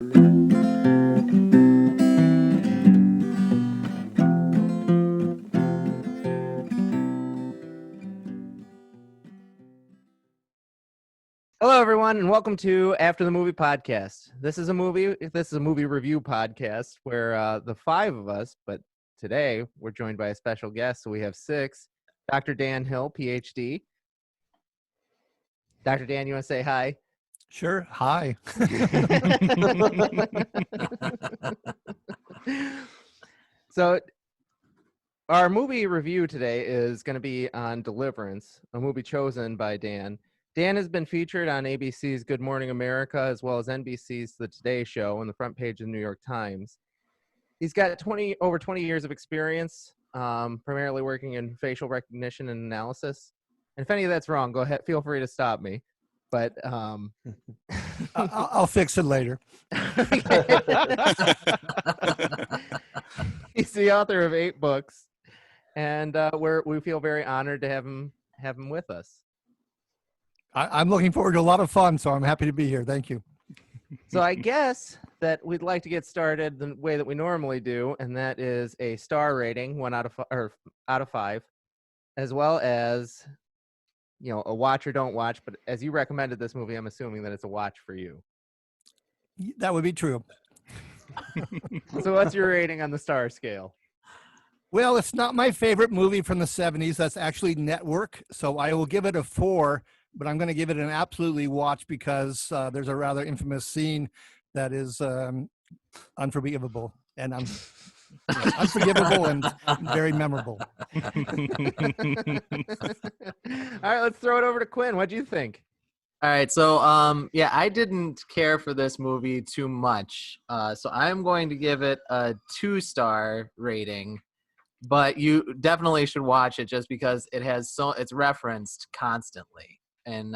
Hello, everyone, and welcome to After the Movie Podcast. This is a movie review podcast where the five of us, but today we're joined by a special guest, so we have six. Dr. Dan Hill, PhD. Dr. Dan, you want to say hi? Sure. Hi. So our movie review today is going to be on Deliverance, a movie chosen by Dan. Dan has been featured on ABC's Good Morning America, as well as NBC's The Today Show on the front page of the New York Times. He's got over 20 years of experience, primarily working in facial recognition and analysis. And if any of that's wrong, go ahead, feel free to stop me. But I'll fix it later. He's the author of 8 books, and we feel very honored to have him with us. I'm looking forward to a lot of fun, so I'm happy to be here. Thank you. So I guess that we'd like to get started the way that we normally do, and that is a star rating, 1 out of 5, as well as, you know, a watch or don't watch. But as you recommended this movie, I'm assuming that it's a watch for you. That would be true. So what's your rating on the star scale? Well, it's not my favorite movie from the 70s. That's actually Network, so I will give it a 4. But I'm going to give it an absolutely watch because there's a rather infamous scene that is unforgivable and unforgivable and very memorable. All right, let's throw it over to Quinn. What do you think? All right, so yeah, I didn't care for this movie too much, so I'm going to give it a 2-star rating. But you definitely should watch it just because it's referenced constantly. And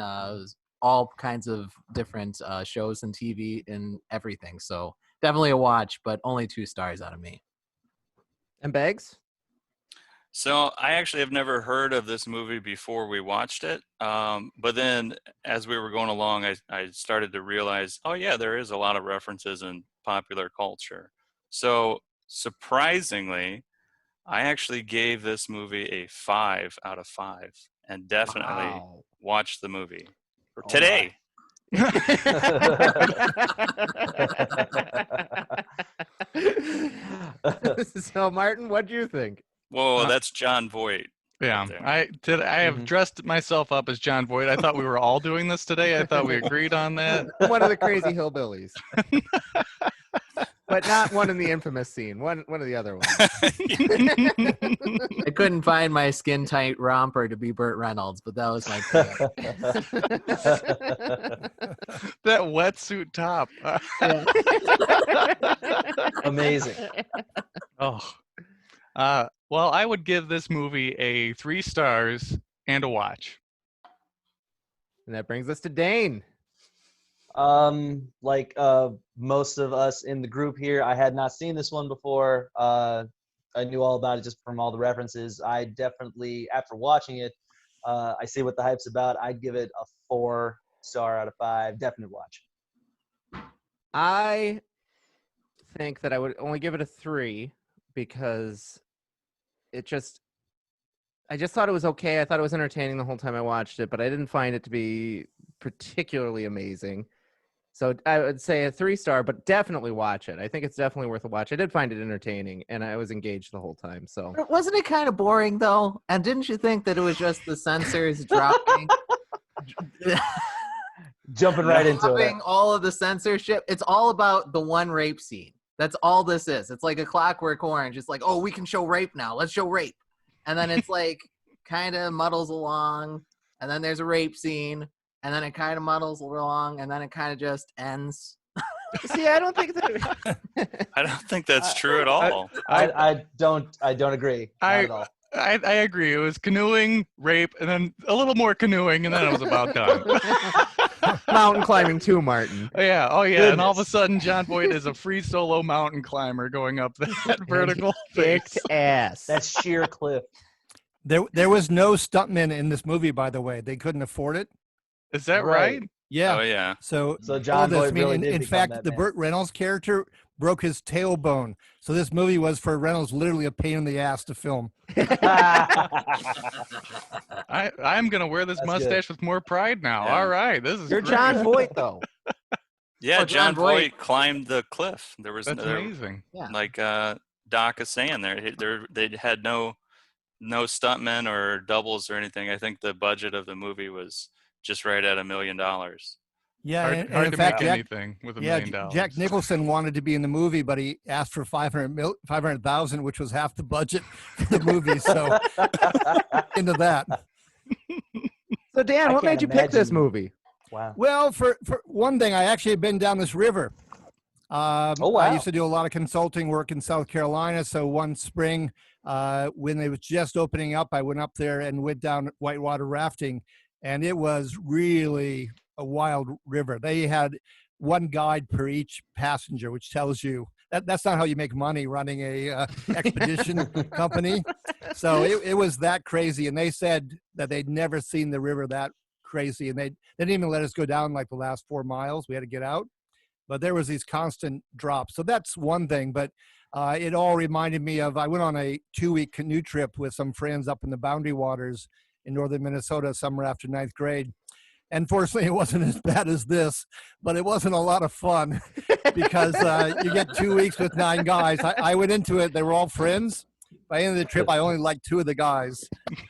all kinds of different shows and TV and everything. So definitely a watch, but only 2 stars out of me. And Beggs? So I actually have never heard of this movie before we watched it. But then as we were going along, I started to realize, oh yeah, there is a lot of references in popular culture. So surprisingly, I actually gave this movie a 5 out of 5 and definitely watch the movie today. So Martin, what do you think? Whoa, that's Jon Voight. Yeah, right I have dressed myself up as Jon Voight. I thought we were all doing this today. I thought we agreed on that. One of the crazy hillbillies. But not one in the infamous scene. One of the other ones. I couldn't find my skin-tight romper to be Burt Reynolds, but that was my pick. That wetsuit top. Amazing. Oh. Well, I would give this movie a 3 stars and a watch. And that brings us to Dane. Like most of us in the group here, I had not seen this one before. I knew all about it just from all the references. I definitely, after watching it, I see what the hype's about. I'd give it a 4 star out of 5. Definite watch. I think that I would only give it a 3 because I just thought it was okay. I thought it was entertaining the whole time I watched it, but I didn't find it to be particularly amazing. So I would say a 3 star, but definitely watch it. I think it's definitely worth a watch. I did find it entertaining, and I was engaged the whole time. So Wasn't it kind of boring, though? And didn't you think that it was just the censors dropping? Jumping right into it. All of the censorship. It's all about the one rape scene. That's all this is. It's like a Clockwork Orange. It's like, oh, we can show rape now. Let's show rape. And then it's like kind of muddles along, and then there's a rape scene. And then it kind of muddles along, and then it kind of just ends. See, I don't think that. I don't think that's true at all. I don't agree. Not at all. I agree. It was canoeing, rape, and then a little more canoeing, and then it was about done. Mountain climbing too, Martin. Yeah. Oh, yeah. Goodness. And all of a sudden, Jon Voight is a free solo mountain climber going up that vertical face. Kicked ass. That's sheer cliff. There was no stuntman in this movie, by the way. They couldn't afford it. Is that right? Yeah. Oh yeah. So Jon this, Voight really did in become fact, that the man. Burt Reynolds character broke his tailbone. So this movie was for Reynolds literally a pain in the ass to film. I'm gonna wear this That's mustache with more pride now. Yeah. All right, this is You're great. Jon Voight, though. Yeah, Oh, Jon Jon Voight. Voight climbed the cliff. There was That's amazing. Yeah. like Doc is saying they had no stuntmen or doubles or anything. I think the budget of the movie was just right at $1 million. Yeah, Hard, and hard in to fact, make Jack, anything with $1 yeah, million. Jack Nicholson wanted to be in the movie, but he asked for 500,000, which was half the budget for the movie. So into that. So Dan, I what can't made you pick this imagine- movie? Wow. Well, for one thing, I actually had been down this river. Oh, wow. I used to do a lot of consulting work in South Carolina. So one spring, when it was just opening up, I went up there and went down whitewater rafting, and it was really a wild river. They had one guide per each passenger, which tells you that's not how you make money running a expedition company. So it was that crazy, and they said that they'd never seen the river that crazy, and they didn't even let us go down like the last 4 miles. We had to get out, but there was these constant drops. So that's one thing, but it all reminded me of, I went on a 2-week canoe trip with some friends up in the Boundary Waters in northern Minnesota summer after 9th grade. And fortunately, it wasn't as bad as this, but it wasn't a lot of fun because you get 2 weeks with 9 guys. I went into it, they were all friends. By the end of the trip, I only liked 2 of the guys.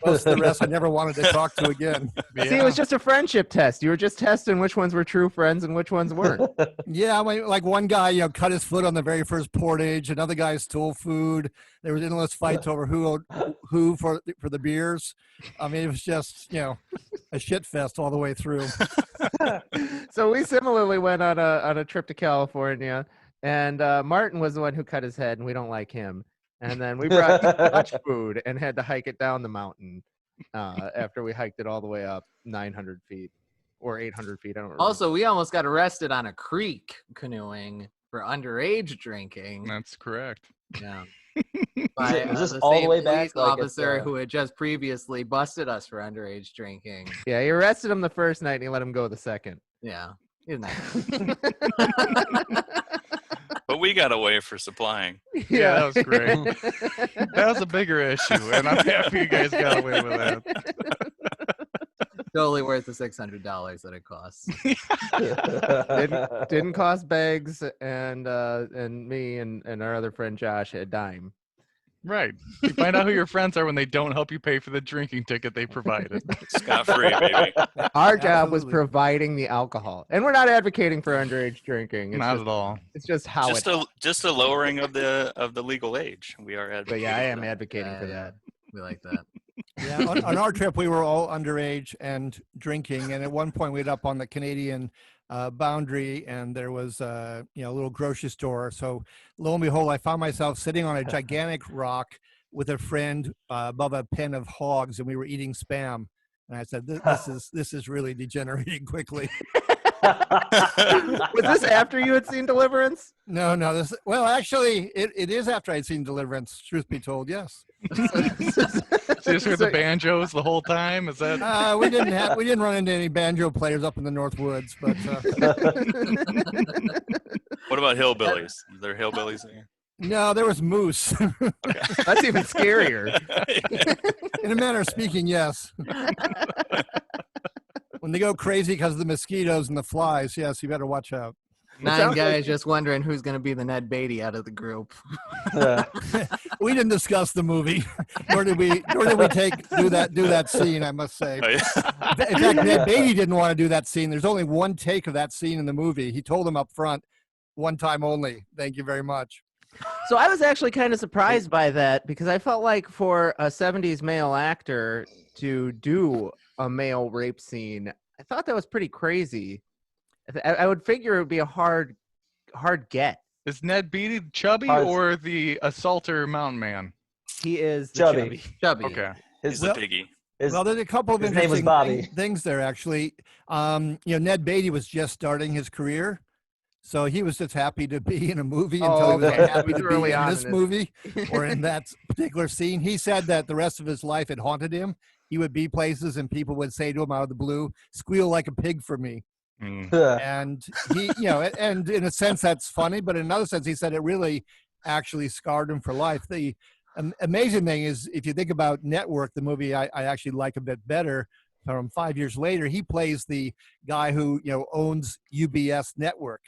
Most of the rest I never wanted to talk to again. See, it was just a friendship test. You were just testing which ones were true friends and which ones weren't. Yeah, like one guy, cut his foot on the very first portage. Another guy stole food. There was endless fights over who for the beers. I mean, it was just a shit fest all the way through. So we similarly went on a trip to California, and Martin was the one who cut his head, and we don't like him. And then we brought too much food and had to hike it down the mountain after we hiked it all the way up 900 feet or 800 feet. I don't remember. Also, we almost got arrested on a creek canoeing for underage drinking. That's correct. Yeah. Was this the all the same way back, police like, at officer the- who had just previously busted us for underage drinking. Yeah, he arrested him the first night and he let him go the second. Yeah. He's nice. But we got away for supplying. Yeah, that was great. That was a bigger issue, and I'm happy you guys got away with that. Totally worth the $600 that it costs. Didn't cost Beggs and me and our other friend Josh a dime. Right. You find out who your friends are when they don't help you pay for the drinking ticket they provided. Scot free, baby. Our job was Absolutely. providing the alcohol, and we're not advocating for underage drinking. It's Not just, at all. It's just how Just a lowering of the legal age. We are But advocating. yeah, I am for that. advocating for that. We like that. Yeah, on our trip, we were all underage and drinking. And at one point, we went up on the Canadian boundary, and there was a little grocery store. So lo and behold, I found myself sitting on a gigantic rock with a friend above a pen of hogs, and we were eating Spam. And I said, "This is really degenerating quickly." Was this after you had seen Deliverance? No, well, actually, it is after I'd seen Deliverance. Truth be told, yes. So you just heard the banjos the whole time? Is that? We didn't run into any banjo players up in the North Woods, but What about hillbillies? Are there hillbillies in here? no, there was moose. That's even scarier. In a manner of speaking, yes. When they go crazy because of the mosquitoes and the flies, yes, you better watch out. 9 sounds guys like- just wondering who's going to be the Ned Beatty out of the group. We didn't discuss the movie, nor did we do that scene. I must say. Oh, yeah. In fact, Ned Beatty didn't want to do that scene. There's only one take of that scene in the movie. He told him up front, one time only. Thank you very much. So I was actually kind of surprised by that because I felt like for a 70s male actor to do a male rape scene, I thought that was pretty crazy. I would figure it would be a hard get. Is Ned Beatty chubby How's- or the assaulter mountain man? He is the Chubby. Chubby. Okay. He's Well- the piggy. Well, there's a couple of his name was interesting Bobby. things there, actually. Ned Beatty was just starting his career, so he was just happy to be in a movie until he was okay. happy It was to early be in on this in his- movie or in that particular scene. He said that the rest of his life it haunted him. He would be places and people would say to him out of the blue, "Squeal like a pig for me." And he, and in a sense that's funny, but in another sense, he said it really actually scarred him for life. The amazing thing is, if you think about Network, the movie I actually like a bit better, from 5 years later, he plays the guy who, owns UBS Network.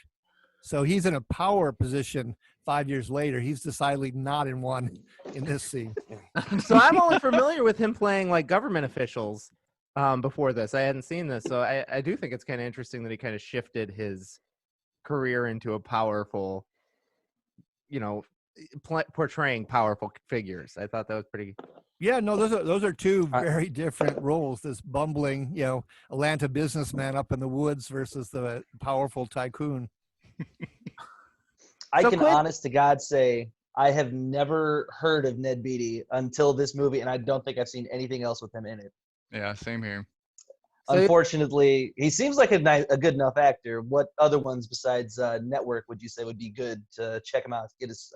So he's in a power position 5 years later. He's decidedly not in one in this scene. So I'm only familiar with him playing like government officials before this. I hadn't seen this. So I do think it's kind of interesting that he kind of shifted his career into a powerful, portraying powerful figures. I thought that was pretty. Yeah, no, those are two very different roles. This bumbling, Atlanta businessman up in the woods versus the powerful tycoon. I So can Quinn- honest to God say I have never heard of Ned Beatty until this movie, and I don't think I've seen anything else with him in it. Yeah, same here. So- Unfortunately, he seems like a good enough actor. What other ones besides Network would you say would be good to check him out, get his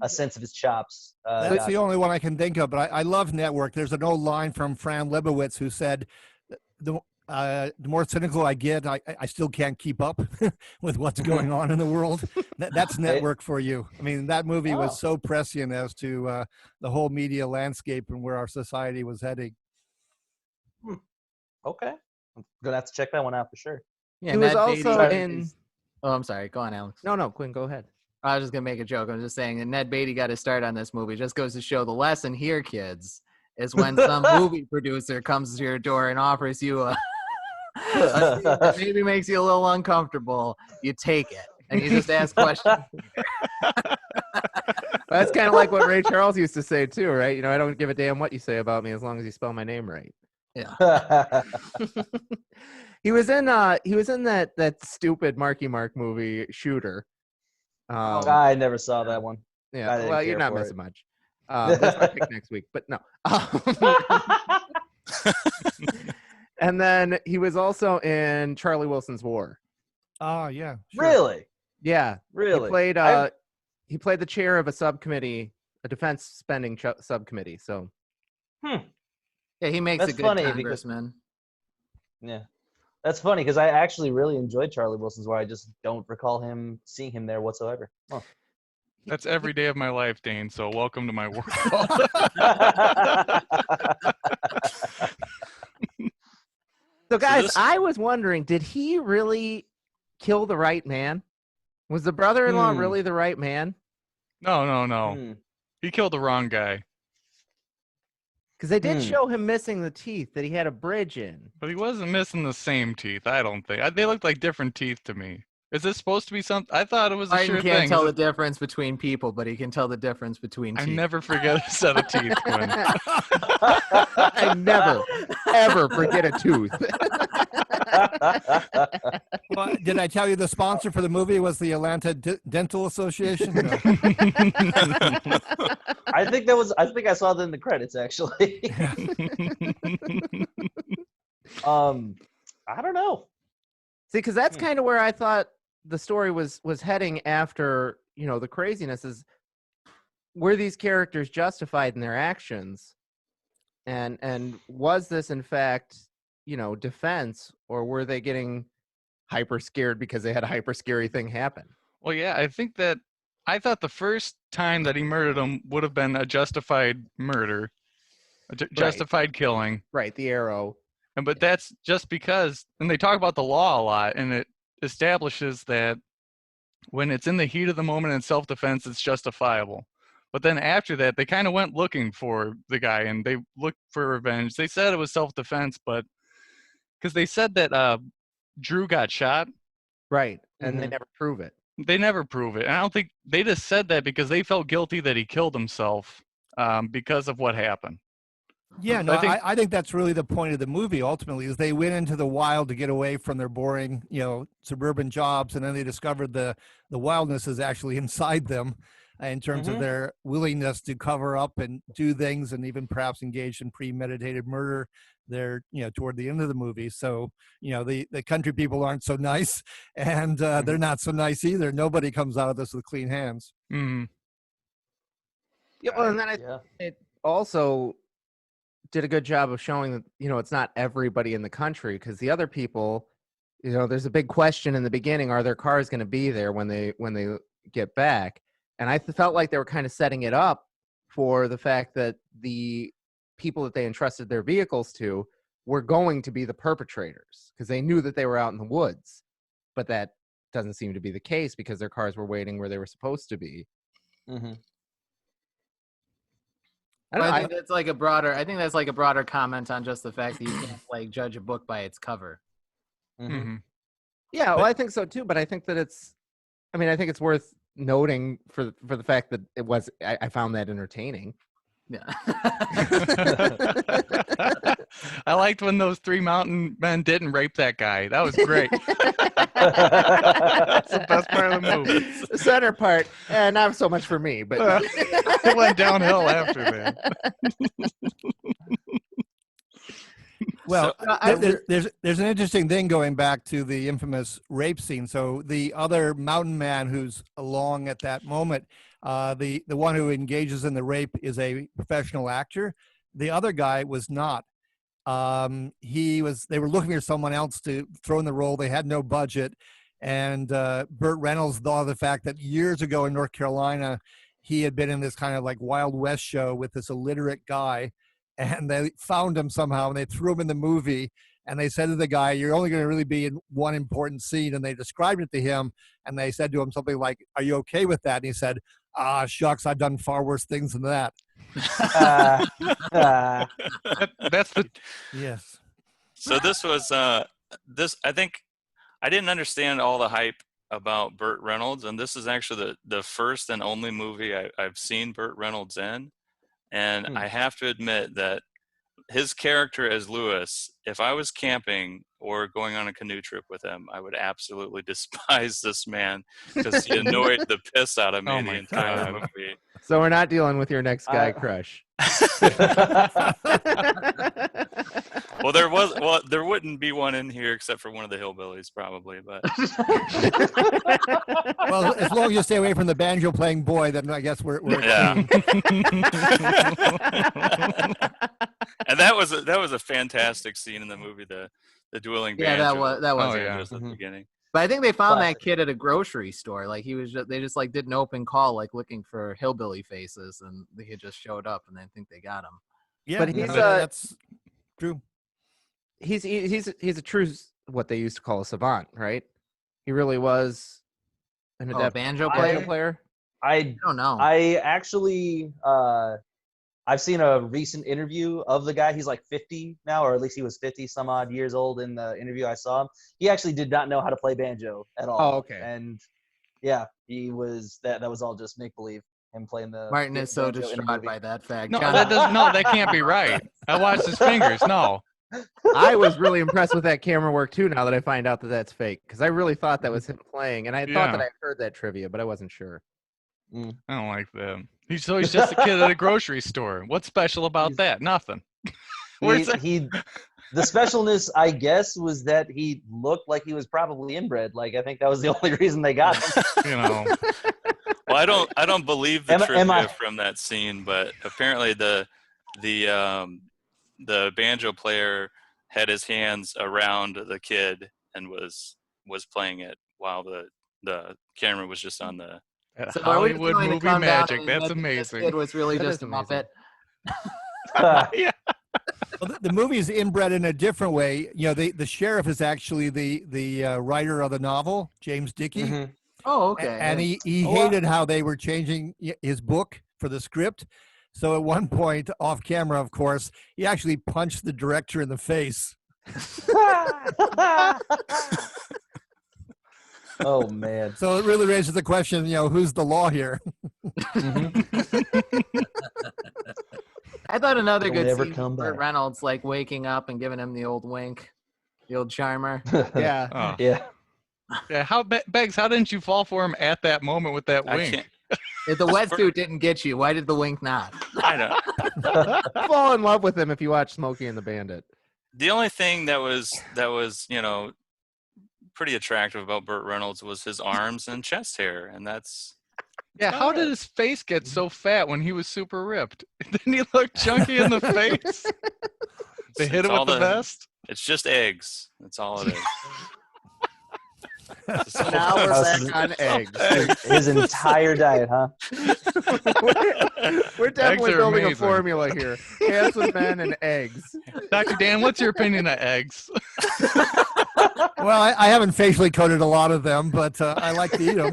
a sense of his chops? That's the only one I can think of, but I love Network. There's an old line from Fran Lebowitz who said, the more cynical I get, I still can't keep up with what's going on in the world. That's Network for you. I mean, that movie was so prescient as to the whole media landscape and where our society was heading. Okay. I'm going to have to check that one out for sure. Yeah, He was Ned also Beatty in. is- Oh, I'm sorry. Go on, Alex. No, Quinn, go ahead. I was just gonna make a joke. I'm just saying that Ned Beatty got his start on this movie. Just goes to show the lesson here, kids, is when some movie producer comes to your door and offers you a scene that maybe makes you a little uncomfortable, you take it and you just ask questions. That's kind of like what Ray Charles used to say too, right? I don't give a damn what you say about me as long as you spell my name right. Yeah. He was in that stupid Marky Mark movie Shooter. I never saw that one. I Yeah, didn't well, you're care not for missing it. much. That's my pick next week, but no. And then he was also in Charlie Wilson's War. Oh, yeah. Sure. Really? Yeah, Really? he played the chair of a subcommittee, a defense spending subcommittee. So Yeah, he makes That's a good funny because- congressman. Yeah. That's funny because I actually really enjoyed Charlie Wilson's War. I just don't recall seeing him there whatsoever. Oh. That's every day of my life, Dane. So welcome to my world. So guys, this- I was wondering, did he really kill the right man? Was the brother-in-law really the right man? No. Hmm. He killed the wrong guy. Because they did show him missing the teeth that he had a bridge in. But he wasn't missing the same teeth, I don't think. They looked like different teeth to me. Is this supposed to be something? I thought it was a Biden sure can't thing. tell the difference between people, but he can tell the difference between I teeth. never forget a set of teeth, Quinn. I never, ever forget a tooth. Well, did I tell you the sponsor for the movie was the Atlanta Dental Association? No. I think I saw that in the credits actually. I don't know. See, because that's kind of where I thought the story was heading after, the craziness is, were these characters justified in their actions? And was this in fact, defense, or were they getting hyper scared because they had a hyper scary thing happen? Well, yeah, I thought the first time that he murdered him would have been a justified murder, justified killing. Right, the arrow. But that's just because, and they talk about the law a lot, and it establishes that when it's in the heat of the moment in self-defense, it's justifiable. But then after that, they kind of went looking for the guy, and they looked for revenge. They said it was self-defense, but because they said that Drew got shot. Right, and they Mhm. never prove it. They never prove it. And I don't think they just said that because they felt guilty that he killed himself because of what happened. Yeah, no, I I think that's really the point of the movie. Ultimately, is they went into the wild to get away from their boring, suburban jobs, and then they discovered the wildness is actually inside them, in terms of their willingness to cover up and do things, and even perhaps engage in premeditated murder. There, toward the end of the movie. So, the country people aren't so nice, and they're not so nice either. Nobody comes out of this with clean hands. Mm-hmm. Yeah, well, and then it also did a good job of showing that, it's not everybody in the country, because the other people, there's a big question in the beginning: are their cars going to be there when they get back? And I felt like they were kind of setting it up for the fact that the people that they entrusted their vehicles to were going to be the perpetrators because they knew that they were out in the woods, but that doesn't seem to be the case because their cars were waiting where they were supposed to be. Mm-hmm. I think that's like a broader. I think that's like a broader comment on just the fact that you can't like judge a book by its cover. Mm-hmm. Yeah, well, I think so too. But I think that I think it's worth noting for the fact that it was. I found that entertaining. Yeah. I liked when those 3 mountain men didn't rape that guy. That was great. That's the best part of the movie. The center part, not so much for me, but It went downhill after that. Well, there's an interesting thing going back to the infamous rape scene. So the other mountain man who's along at that moment, the one who engages in the rape is a professional actor. The other guy was not. They were looking for someone else to throw in the role. They had no budget. And Burt Reynolds thought of the fact that years ago in North Carolina, he had been in this kind of like Wild West show with this illiterate guy. And they found him somehow and they threw him in the movie. And they said to the guy, you're only going to really be in one important scene. And they described it to him. And they said to him something like, are you okay with that? And he said, shucks, I've done far worse things than that. That's the Yes. So this was I think I didn't understand all the hype about Burt Reynolds, and this is actually the first and only movie I've seen Burt Reynolds in. And I have to admit that his character as Lewis, if I was camping or going on a canoe trip with him, I would absolutely despise this man because he annoyed the piss out of me the entire movie. So we're not dealing with your next guy crush. Well, there wouldn't be one in here except for one of the hillbillies, probably. But Well, as long as you stay away from the banjo playing boy, then I guess we're yeah. And that was a fantastic scene in the movie, the dueling banjo. Yeah, that was just at the beginning. But I think they found Classic. that kid at a grocery store. Like they just like did an open call, like looking for hillbilly faces, and they had just showed up, and I think they got him. Yeah, But he's that's true. He's a true what they used to call a savant, right? He really was an adept banjo player. I don't know. I actually I've seen a recent interview of the guy. He's like 50 now, or at least he was 50 some odd years old in the interview I saw him. He actually did not know how to play banjo at all. Oh, okay. And yeah, he was that was all just make believe. Him playing the Martin is so banjo in a distraught movie. by that fact. no, John, that can't be right. I watched his fingers. No, I was really impressed with that camera work too. Now that I find out that that's fake, because I really thought that was him playing, and I thought that I heard that trivia, but I wasn't sure. I don't like that. He's just a kid at a grocery store. What's special about that? Nothing. The specialness, I guess, was that he looked like he was probably inbred. Like I think that was the only reason they got him. Well, I don't believe the trivia from that scene, but apparently the banjo player had his hands around the kid and was playing it while the camera was just on the. So are we Hollywood going to movie come down magic. and That's admit that this amazing. kid was really That just is a Muppet. Yeah. Well, the movie is inbred in a different way. You know, the sheriff is actually the writer of the novel, James Dickey. Mm-hmm. Oh, okay. And he hated how they were changing his book for the script. So at one point, off camera, of course, he actually punched the director in the face. Oh man! So it really raises the question, who's the law here? I thought another Don't good ever scene come was Burt back. Reynolds like waking up and giving him the old wink, the old charmer. Yeah. Oh. Yeah. Yeah. How Beggs? How didn't you fall for him at that moment with that I wink? can't. If the wetsuit didn't get you, why did the wink not? I know. Fall in love with him if you watch Smokey and the Bandit. The only thing that was pretty attractive about Burt Reynolds was his arms and chest hair, and that's. Yeah. How did his face get so fat when he was super ripped? Didn't he look chunky in the face? They hit it's him all with the vest. It's just eggs. That's all it is. So- Now we're House's- back on eggs. His entire diet, huh? We're definitely are building a amazing. formula here. Handsome men and eggs. Dr. Dan, what's your opinion of eggs? Well, I haven't facially coated a lot of them, but I like to eat them.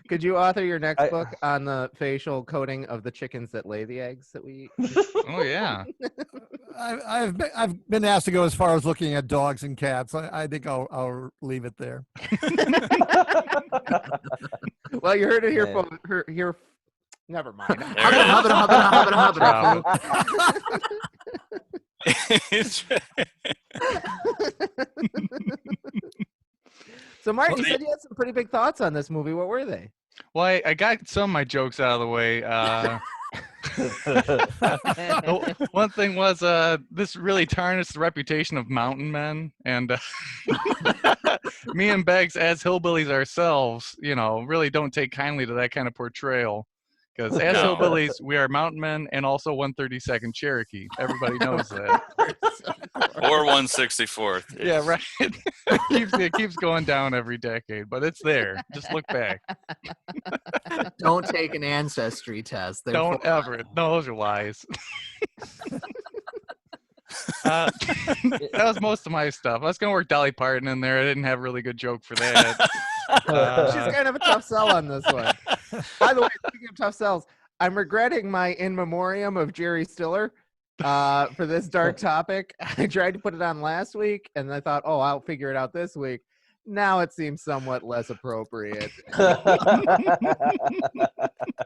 Could you author your next I- book on the facial coating of the chickens that lay the eggs that we eat? Oh yeah. I've been asked to go as far as looking at dogs and cats. I think I'll leave it there. Well, you heard it here. Man. Here. Never mind. There it is. So, Mark, Well, you said you had some pretty big thoughts on this movie. What were they? Well, I got some of my jokes out of the way. One thing was this really tarnished the reputation of mountain men, and me and Beggs, as hillbillies ourselves, really don't take kindly to that kind of portrayal. Because as No. hillbillies, we are mountain men and also 132nd Cherokee. Everybody knows that. Or 164th. Yeah, right. It keeps going down every decade, but it's there. Just look back. Don't take an ancestry test. They're Don't full ever. on. No, those are lies. That was most of my stuff. I was going to work Dolly Parton in there. I didn't have a really good joke for that. She's kind of a tough sell on this one. By the way, speaking of tough sells, I'm regretting my in memoriam of Jerry Stiller for this dark topic. I tried to put it on last week, and I thought, oh, I'll figure it out this week. Now it seems somewhat less appropriate.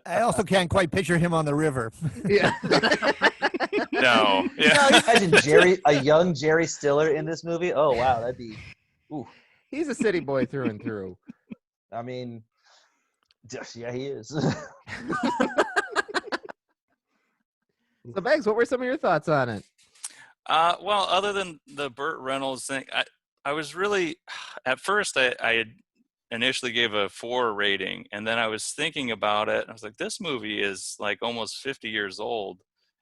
I also can't quite picture him on the river. Yeah. No. Yeah. No, imagine a young Jerry Stiller in this movie. Oh wow, that'd be. Ooh, He's a city boy through and through. I mean, yeah, he is. So, Beggs, what were some of your thoughts on it? Well, other than the Burt Reynolds thing, I was really, at first I had initially gave a 4 rating, and then I was thinking about it. I was like, this movie is like almost 50 years old,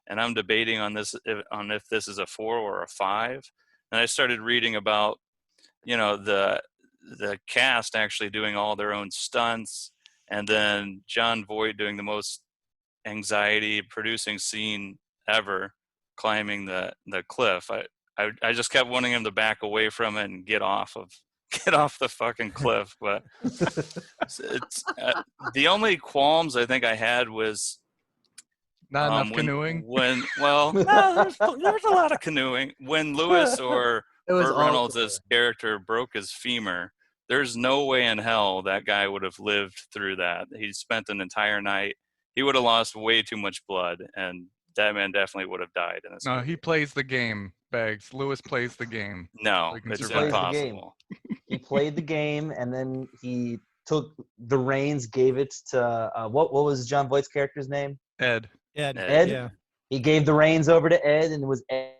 and I'm debating on if this is a 4 or a 5. And I started reading about, the cast actually doing all their own stunts, and then Jon Voight doing the most anxiety producing scene ever, climbing the cliff. I just kept wanting him to back away from it and get off the fucking cliff. But it's the only qualms I think I had was Not enough canoeing. There's a lot of canoeing. When Lewis or It was Burt all Reynolds' clear. character broke his femur, there's no way in hell that guy would have lived through that. He spent an entire night. He would have lost way too much blood, and that man definitely would have died in this No, movie. he plays the game, Beggs. Lewis plays the game. No, He can it's survive. impossible. He played the game, and then he took the reins, gave it to what was Jon Voight's character's name? Ed. Ed? Yeah. He gave the reins over to Ed, and it was Ed.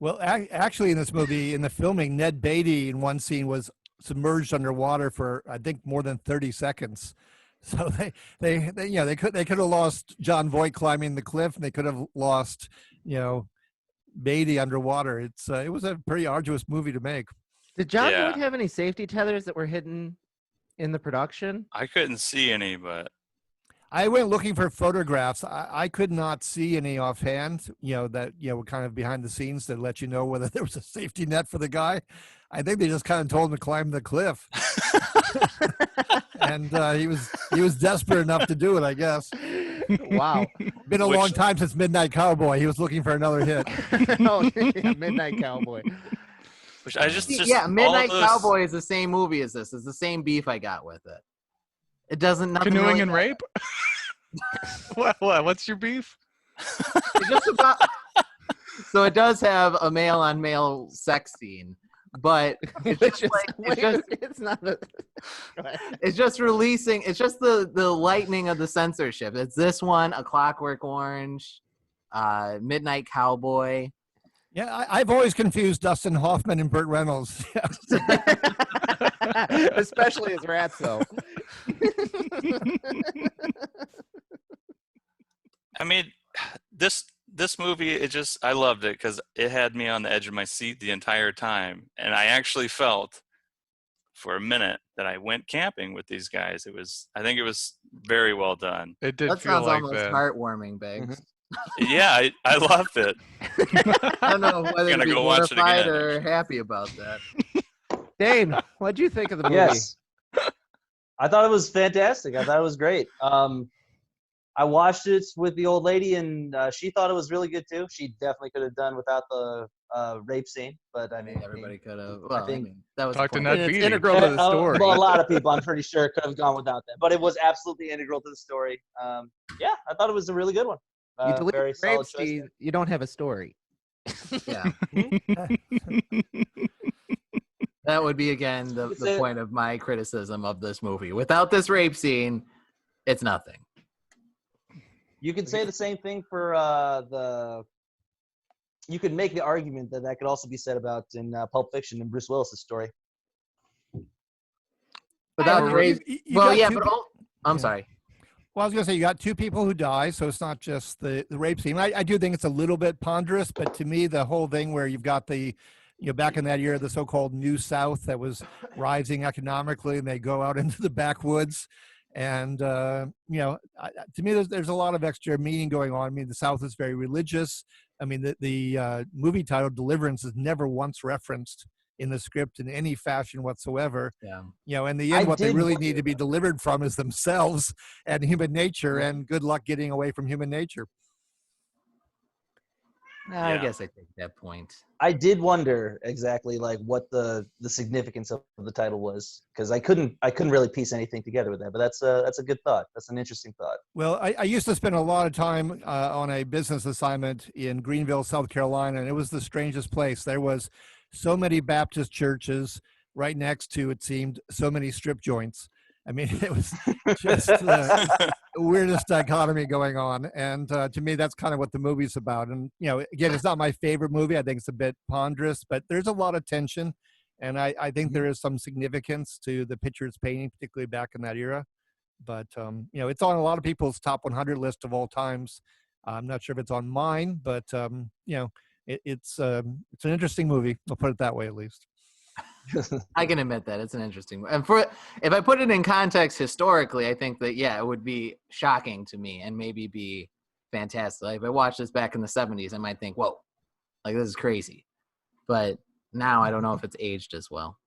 Well, actually, in this movie, in the filming, Ned Beatty in one scene was submerged underwater for I think more than 30 seconds. So they could have lost Jon Voight climbing the cliff, and they could have lost Beatty underwater. It was a pretty arduous movie to make. Did Jon Yeah. Voight have any safety tethers that were hidden in the production? I couldn't see any, but I went looking for photographs. I could not see any offhand, that were kind of behind the scenes that let you know whether there was a safety net for the guy. I think they just kind of told him to climb the cliff, and he was desperate enough to do it, I guess. Wow. Been a Which- long time since Midnight Cowboy. He was looking for another hit. Oh, yeah, Midnight Cowboy. which I just Yeah, all Midnight those- Cowboy is the same movie as this. It's the same beef I got with it. It doesn't nothing Canoeing really and rape? What? What's your beef? It's just about, so it does have a male on male sex scene, but it's Which just is, like wait, it's not a. Go ahead. it's just releasing. It's just the lightning of the censorship. It's this one, A Clockwork Orange, Midnight Cowboy. Yeah, I've always confused Dustin Hoffman and Burt Reynolds. Especially as Ratso. I mean, this this movie, I loved it because it had me on the edge of my seat the entire time. And I actually felt for a minute that I went camping with these guys. I think it was very well done. It did That feel sounds like almost that. heartwarming, Biggs. Yeah, I loved it. I don't know whether to Gonna be go watch it mortified again, or actually. happy about that. Dane, what'd you think of the movie? Yes. I thought it was fantastic. I thought it was great. I watched it with the old lady, and she thought it was really good too. She definitely could have done without the rape scene, but I mean, Everybody could have. Well, I think- mean, that was Talk the to point. Ned It's Beatty. integral to the story. Well, a lot of people, I'm pretty sure, could have gone without that, but it was absolutely integral to the story. Yeah, I thought it was a really good one. You delete Very the solid rape choice. scene, you don't have a story. Yeah. That would be, again, the point of my criticism of this movie. Without this rape scene, it's nothing. You could say the same thing for you could make the argument that could also be said about in Pulp Fiction and Bruce Willis's story. Without Well, rape, you well, got yeah, two but pe- I'm yeah. sorry. Well, I was going to say, you got two people who die, so it's not just the rape scene. I do think it's a little bit ponderous, but to me, the whole thing where you've got back in that era, the so-called New South that was rising economically, and they go out into the backwoods. And, to me, there's a lot of extra meaning going on. I mean, the South is very religious. I mean, the movie title Deliverance is never once referenced in the script in any fashion whatsoever. Yeah. In the end, what they did really wonder need to be delivered from is themselves and human nature, and good luck getting away from human nature. I Yeah. guess I take that point. I did wonder exactly like what the significance of the title was, because I couldn't really piece anything together with that. But that's a good thought. That's an interesting thought. Well, I used to spend a lot of time on a business assignment in Greenville, South Carolina, and it was the strangest place. There was so many Baptist churches right next to, it seemed, so many strip joints. I mean, it was just the weirdest dichotomy going on. And to me, that's kind of what the movie's about. And, again, it's not my favorite movie. I think it's a bit ponderous, but there's a lot of tension. And I think there is some significance to the picture it's painting, particularly back in that era. But, it's on a lot of people's top 100 list of all times. I'm not sure if it's on mine, but, it's an interesting movie. I'll put it that way, at least. I can admit that it's an interesting one. And if I put it in context historically, I think that, it would be shocking to me and maybe be fantastic. Like, if I watched this back in the 70s, I might think, whoa, like, this is crazy. But now I don't know if it's aged as well.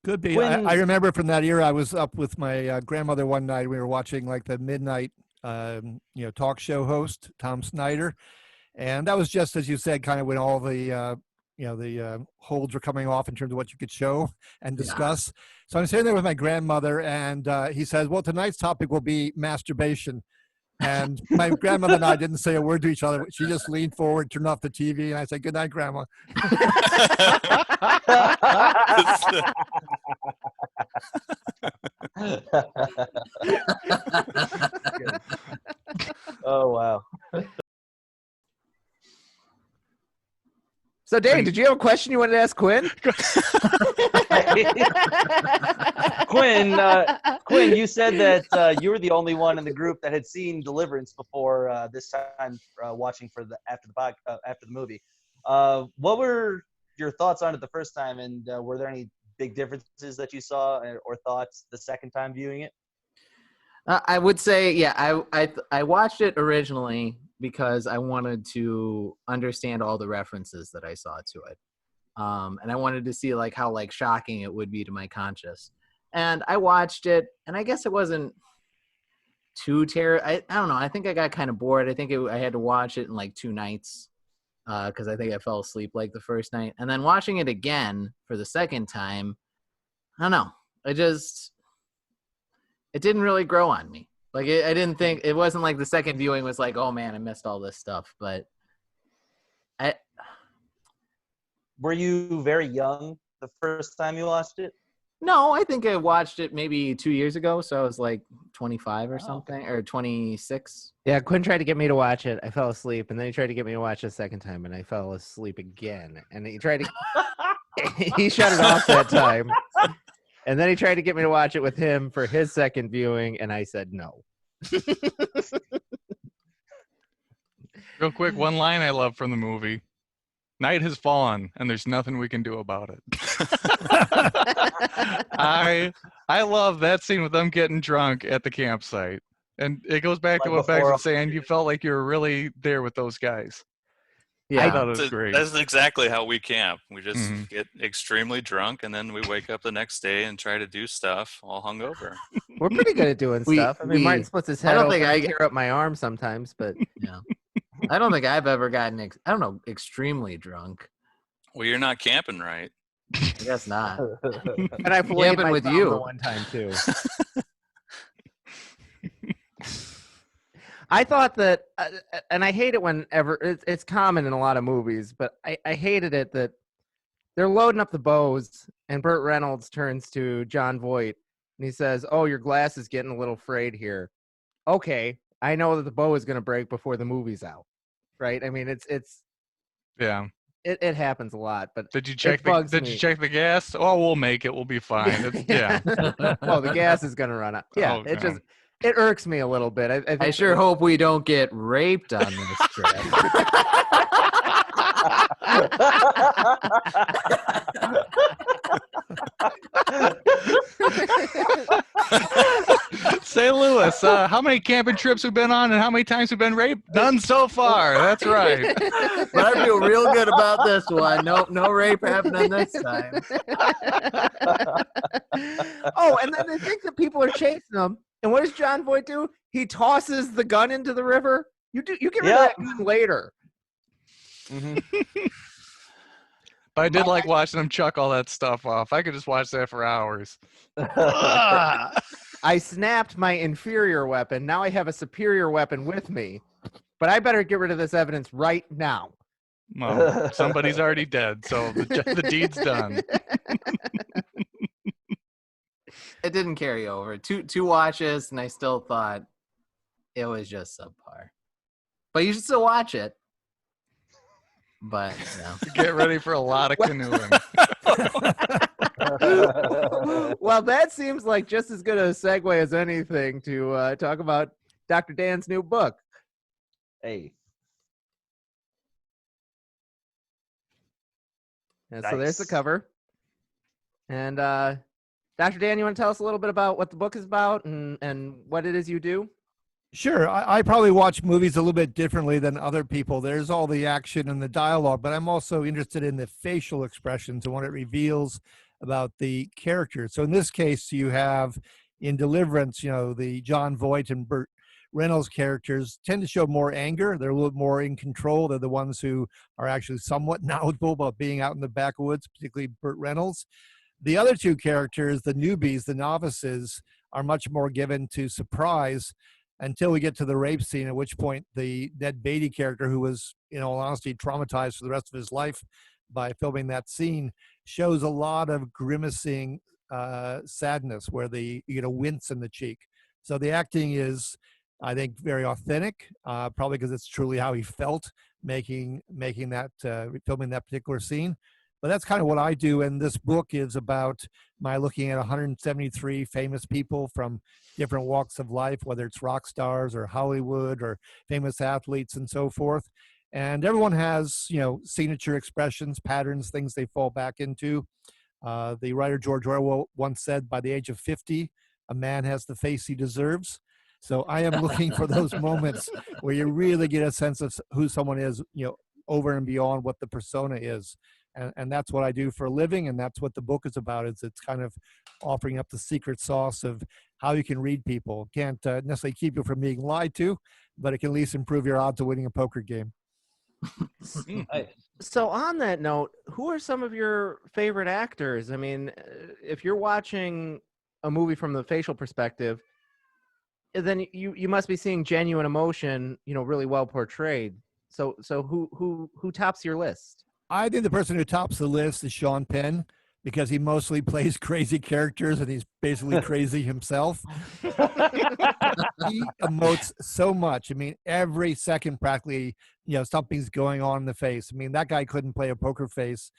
Could be. I remember from that era, I was up with my grandmother one night. We were watching like the midnight, talk show host, Tom Snyder. And that was just, as you said, kind of when all the holds were coming off in terms of what you could show and discuss. So I'm sitting there with my grandmother, and he says, well, tonight's topic will be masturbation. And my grandmother and I didn't say a word to each other. She just leaned forward, turned off the TV, and I said, good night, Grandma. Oh, wow. So, Dane, did you have a question you wanted to ask Quinn? Quinn, you said that you were the only one in the group that had seen Deliverance before this time watching after the movie. What were your thoughts on it the first time, and were there any big differences that you saw or thoughts the second time viewing it? I would say, I watched it originally because I wanted to understand all the references that I saw to it. And I wanted to see like how like shocking it would be to my conscience. And I watched it, and I guess it wasn't too terrible. I don't know. I think I got kind of bored. I think I had to watch it in like 2 nights because I think I fell asleep like the first night. And then watching it again for the second time, I don't know. It didn't really grow on me. Like, I didn't think, it wasn't like the second viewing was like, oh man, I missed all this stuff. But Were you very young the first time you watched it? No, I think I watched it maybe 2 years ago. So I was like 25 or something, or 26. Yeah, Quinn tried to get me to watch it. I fell asleep, and then he tried to get me to watch it a second time, and I fell asleep again. And he tried to he shut it off that time. And then he tried to get me to watch it with him for his second viewing, and I said no. Real quick, one line I love from the movie. Night has fallen, and there's nothing we can do about it. I love that scene with them getting drunk at the campsite. And it goes back to Right what Bex before- was saying. You felt like you were really there with those guys. I Yeah. thought it was great. That's exactly how we camp. We just Mhm. get extremely drunk, and then we wake up the next day and try to do stuff all hungover. We're pretty good at doing stuff. I mean, Martin splits his I head don't open think and I- tear up my arm sometimes, but Yeah. I don't think I've ever gotten, extremely drunk. Well, you're not camping right. I guess not. and I played Camping my with thumb you. the one time too. I thought that, and I hate it whenever it's common in a lot of movies, but I hated it that they're loading up the bows, and Burt Reynolds turns to Jon Voight and he says, "Oh, your glass is getting a little frayed here." Okay, I know that the bow is going to break before the movie's out, right? I mean, Yeah. it happens a lot, but Did you check bugs Did me. you check the gas? Oh, we'll make it. We'll be fine. Yeah. Oh, the gas is going to run out. Yeah, Oh, it no. just it irks me a little bit. I think I sure hope we don't get raped on this trip. St. Louis, how many camping trips we've been on and how many times we've been raped? None so far. That's right. But I feel real good about this one. No rape happening this time. Oh, and then they think that people are chasing them. And what does Jon Voight do? He tosses the gun into the river. You get rid of that gun later. Mhm. But I did like watching them chuck all that stuff off. I could just watch that for hours. Ah! I snapped my inferior weapon. Now I have a superior weapon with me. But I better get rid of this evidence right now. Well, somebody's already dead, so the deed's done. It didn't carry over. Two watches, and I still thought it was just subpar. But you should still watch it. But Get ready for a lot of canoeing. Well, that seems like just as good a segue as anything to talk about Dr. Dan's new book. Hey. And so there's the Nice. cover. And Dr. Dan, you want to tell us a little bit about what the book is about and what it is you do? Sure. I probably watch movies a little bit differently than other people. There's all the action and the dialogue, but I'm also interested in the facial expressions and what it reveals about the characters. So in this case, you have in Deliverance, the Jon Voight and Burt Reynolds characters tend to show more anger. They're a little more in control. They're the ones who are actually somewhat knowledgeable about being out in the backwoods, particularly Burt Reynolds. The other two characters, the newbies, the novices, are much more given to surprise until we get to the rape scene, at which point the Ned Beatty character, who was, in all honesty, traumatized for the rest of his life by filming that scene, shows a lot of grimacing sadness where you get a wince in the cheek. So the acting is, I think, very authentic, probably because it's truly how he felt making that, filming that particular scene. But that's kind of what I do. And this book is about my looking at 173 famous people from different walks of life, whether it's rock stars or Hollywood or famous athletes and so forth. And everyone has, signature expressions, patterns, things they fall back into. The writer George Orwell once said, by the age of 50, a man has the face he deserves. So I am looking for those moments where you really get a sense of who someone is, over and beyond what the persona is. And that's what I do for a living, and that's what the book is about. It's kind of offering up the secret sauce of how you can read people. Can't necessarily keep you from being lied to, but it can at least improve your odds of winning a poker game. Hey. So on that note, who are some of your favorite actors? I mean, if you're watching a movie from the facial perspective, then you must be seeing genuine emotion, really well portrayed. So who tops your list? I think the person who tops the list is Sean Penn, because he mostly plays crazy characters and he's basically crazy himself. He emotes so much. I mean, every second practically, something's going on in the face. I mean, that guy couldn't play a poker face,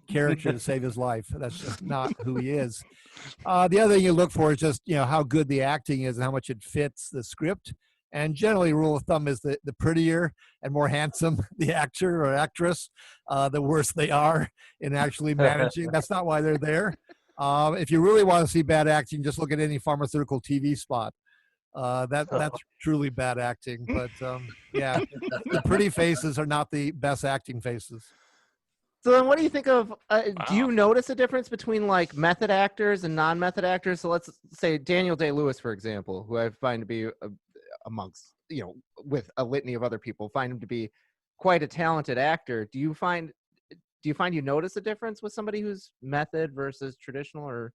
character to save his life. That's just not who he is. The other thing you look for is just, how good the acting is and how much it fits the script. And generally, rule of thumb is that the prettier and more handsome the actor or actress, the worse they are in actually managing. That's not why they're there. If you really want to see bad acting, just look at any pharmaceutical TV spot. That's truly bad acting. But yeah, the pretty faces are not the best acting faces. So then what do you think of, do you Wow. notice a difference between like method actors and non-method actors? So let's say Daniel Day-Lewis, for example, who I find to be amongst, with a litany of other people, find him to be quite a talented actor. Do you find you notice a difference with somebody who's method versus traditional, or?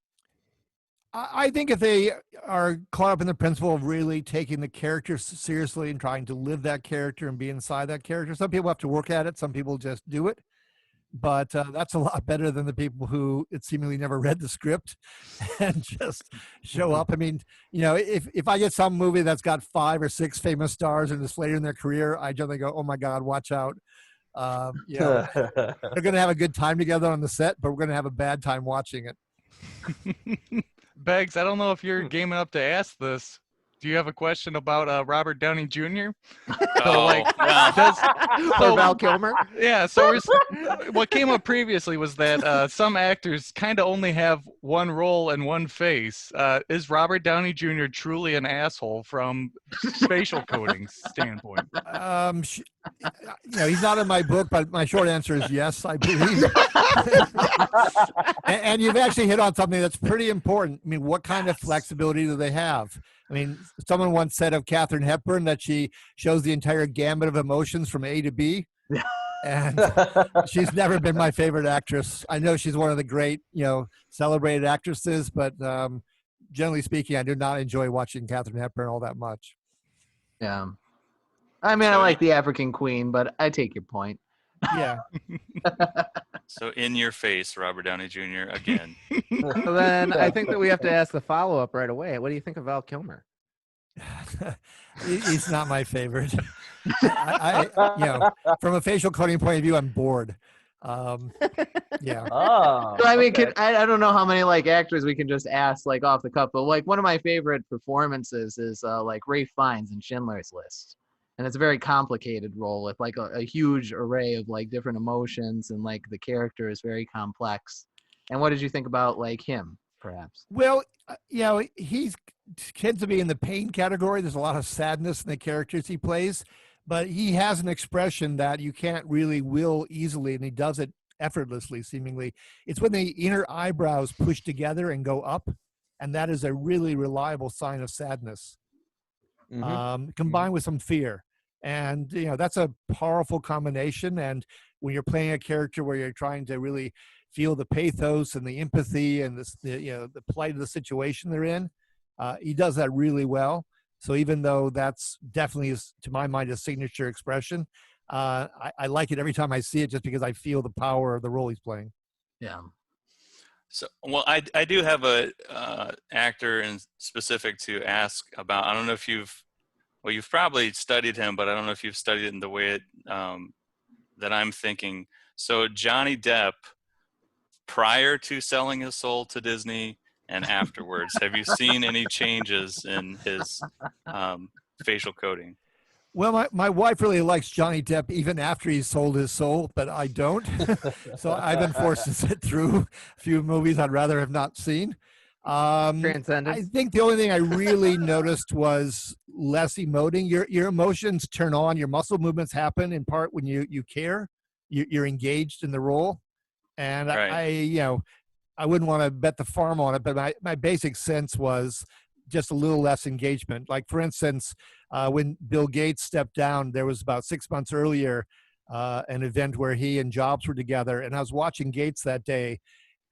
I think if they are caught up in the principle of really taking the character seriously and trying to live that character and be inside that character, some people have to work at it. Some people just do it. But that's a lot better than the people who it seemingly never read the script and just show up. I mean, if I get some movie that's got 5 or 6 famous stars and it's later in their career, I generally go, oh my God, watch out. They're going to have a good time together on the set, but we're going to have a bad time watching it. Beggs, I don't know if you're game enough to ask this. Do you have a question about Robert Downey Jr.? Oh, well, Or Val Kilmer? Yeah, so what came up previously was that some actors kind of only have one role and one face. Is Robert Downey Jr. truly an asshole from facial coding standpoint? He's not in my book, but my short answer is yes, I believe. and you've actually hit on something that's pretty important. I mean, what kind of flexibility do they have? I mean, someone once said of Katharine Hepburn that she shows the entire gamut of emotions from A to B. And she's never been my favorite actress. I know she's one of the great, celebrated actresses, but generally speaking, I do not enjoy watching Katharine Hepburn all that much. Yeah. I mean, I like the African Queen, but I take your point. Yeah. so in your face, Robert Downey Jr. again. So then I think that we have to ask the follow-up right away. What do you think of Val Kilmer? He's not my favorite. From a facial coding point of view, I'm bored. Yeah. Oh. So, I mean, I don't know how many actors we can just ask off the cuff, but one of my favorite performances is Ralph Fiennes in Schindler's List. And it's a very complicated role with a huge array of different emotions, and the character is very complex. And what did you think about him, perhaps? Well, he tends to be in the pain category. There's a lot of sadness in the characters he plays, but he has an expression that you can't really will easily, and he does it effortlessly, seemingly. It's when the inner eyebrows push together and go up, and that is a really reliable sign of sadness, combined with some fear. And that's a powerful combination. And when you're playing a character where you're trying to really feel the pathos and the empathy and the plight of the situation they're in, he does that really well. So even though that's definitely, to my mind, a signature expression, I like it every time I see it, just because I feel the power of the role he's playing. Yeah. So, well, I do have a actor in specific to ask about. I don't know if you've probably studied him, but I don't know if you've studied it in the way that I'm thinking. So Johnny Depp, prior to selling his soul to Disney and afterwards, have you seen any changes in his facial coding? Well, my wife really likes Johnny Depp even after he's sold his soul, but I don't. So I've been forced to sit through a few movies I'd rather have not seen. Transcendence. I think the only thing I really noticed was less emoting. Your emotions turn on, your muscle movements happen in part when you care, you're engaged in the role. And Right. I wouldn't want to bet the farm on it, but my basic sense was just a little less engagement. Like, for instance, when Bill Gates stepped down, there was about 6 months earlier an event where he and Jobs were together, and I was watching Gates that day,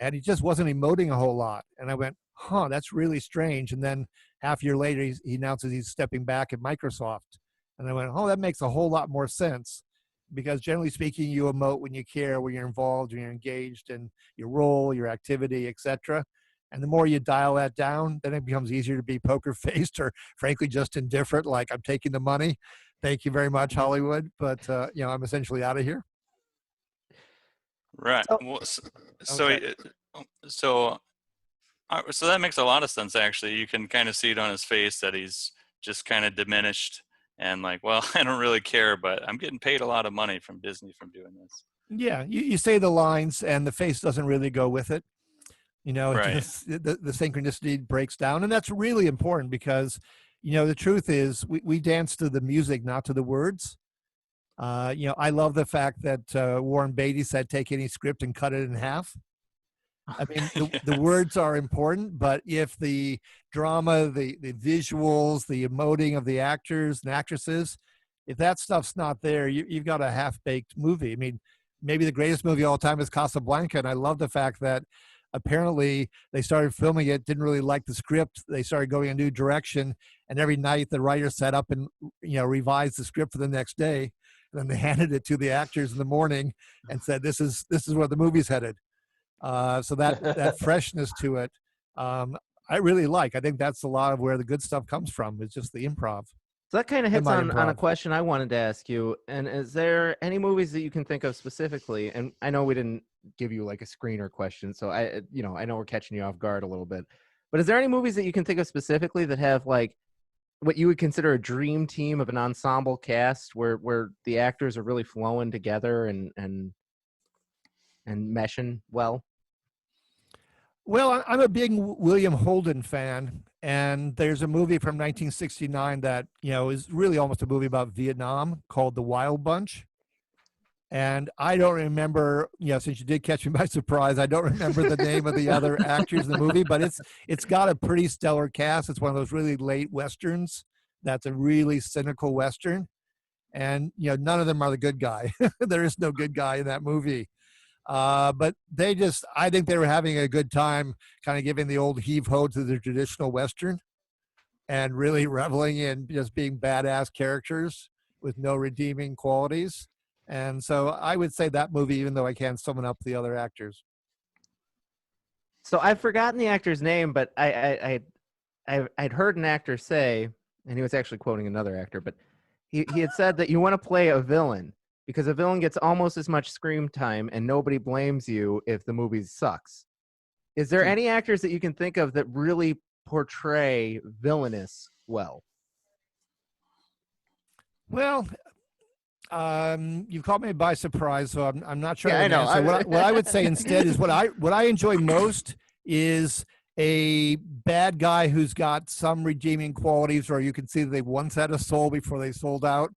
and he just wasn't emoting a whole lot. And I went, that's really strange. And then half a year later, he announces he's stepping back at Microsoft. And I went, that makes a whole lot more sense, because generally speaking, you emote when you care, when you're involved, when you're engaged in your role, your activity, etc. And the more you dial that down, then it becomes easier to be poker-faced or frankly just indifferent, like, I'm taking the money. Thank you very much, Hollywood. But, I'm essentially out of here. Right. Well, so that makes a lot of sense, actually. You can kind of see it on his face that he's just kind of diminished and like, well, I don't really care, but I'm getting paid a lot of money from Disney from doing this. Yeah, you say the lines and the face doesn't really go with it. You know, it Right. just, the synchronicity breaks down. And that's really important because, you know, the truth is we dance to the music, not to the words. You know, I love the fact that Warren Beatty said, take any script and cut it in half. I mean, the words are important, but if the drama, the visuals, the emoting of the actors and actresses, if that stuff's not there, you've got a half-baked movie. I mean, maybe the greatest movie of all time is Casablanca, and I love the fact that apparently they started filming it, didn't really like the script. They started going a new direction, and every night the writer sat up and, you know, revised the script for the next day. And then they handed it to the actors in the morning and said, "This is where the movie's headed." So that freshness to it, I really like. I think that's a lot of where the good stuff comes from. It's just the improv. So that kind of hits on a Improv. question I wanted to ask you. And is there any movies that you can think of specifically? And I know we didn't give you like a screener question, so I know we're catching you off guard a little bit. But is there any movies that you can think of specifically that have like what you would consider a dream team of an ensemble cast where the actors are really flowing together and meshing well? Well, I'm a big William Holden fan, and there's a movie from 1969 that, you know, is really almost a movie about Vietnam called The Wild Bunch. And I don't remember, you know, since you did catch me by surprise, I don't remember the name of the other actors in the movie, but it's got a pretty stellar cast. It's one of those really late Westerns. That's a really cynical Western. And, you know, none of them are the good guy. There is no good guy in that movie. But I think they were having a good time kind of giving the old heave-ho to the traditional Western and really reveling in just being badass characters with no redeeming qualities. And so I would say that movie, even though I can't summon up the other actors. So I've forgotten the actor's name, but I'd heard an actor say, and he was actually quoting another actor, but he had said that you want to play a villain because a villain gets almost as much screen time and nobody blames you if the movie sucks. Is there any actors that you can think of that really portray villainous well? Well, you caught me by surprise, so I'm not sure. Yeah, I know. What I would say instead is what I enjoy most is a bad guy who's got some redeeming qualities, or you can see that they once had a soul before they sold out.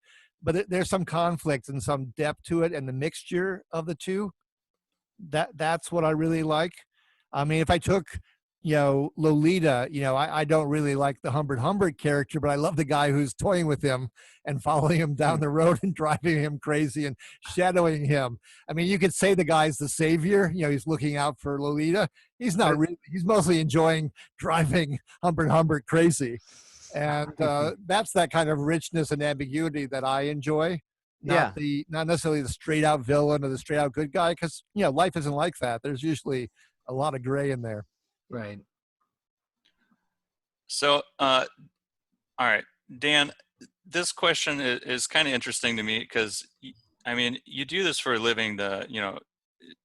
But there's some conflict and some depth to it, and the mixture of the two. That's what I really like. I mean, if I took, you know, Lolita, you know, I don't really like the Humbert character, but I love the guy who's toying with him and following him down the road and driving him crazy and shadowing him. I mean, you could say the guy's the savior, you know, he's looking out for Lolita. He's not really, he's mostly enjoying driving Humbert crazy. And that's that kind of richness and ambiguity that I enjoy. Not necessarily the straight out villain or the straight out good guy, because, you know, life isn't like that. There's usually a lot of gray in there. Right. So, all right, Dan, this question is kind of interesting to me because, I mean, you do this for a living,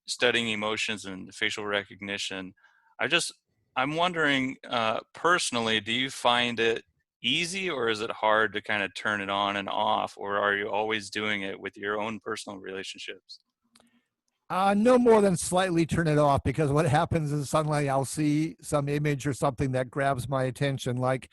studying emotions and facial recognition. I'm wondering, personally, do you find it easy or is it hard to kind of turn it on and off, or are you always doing it with your own personal relationships? No more than slightly turn it off, because what happens is suddenly I'll see some image or something that grabs my attention. Like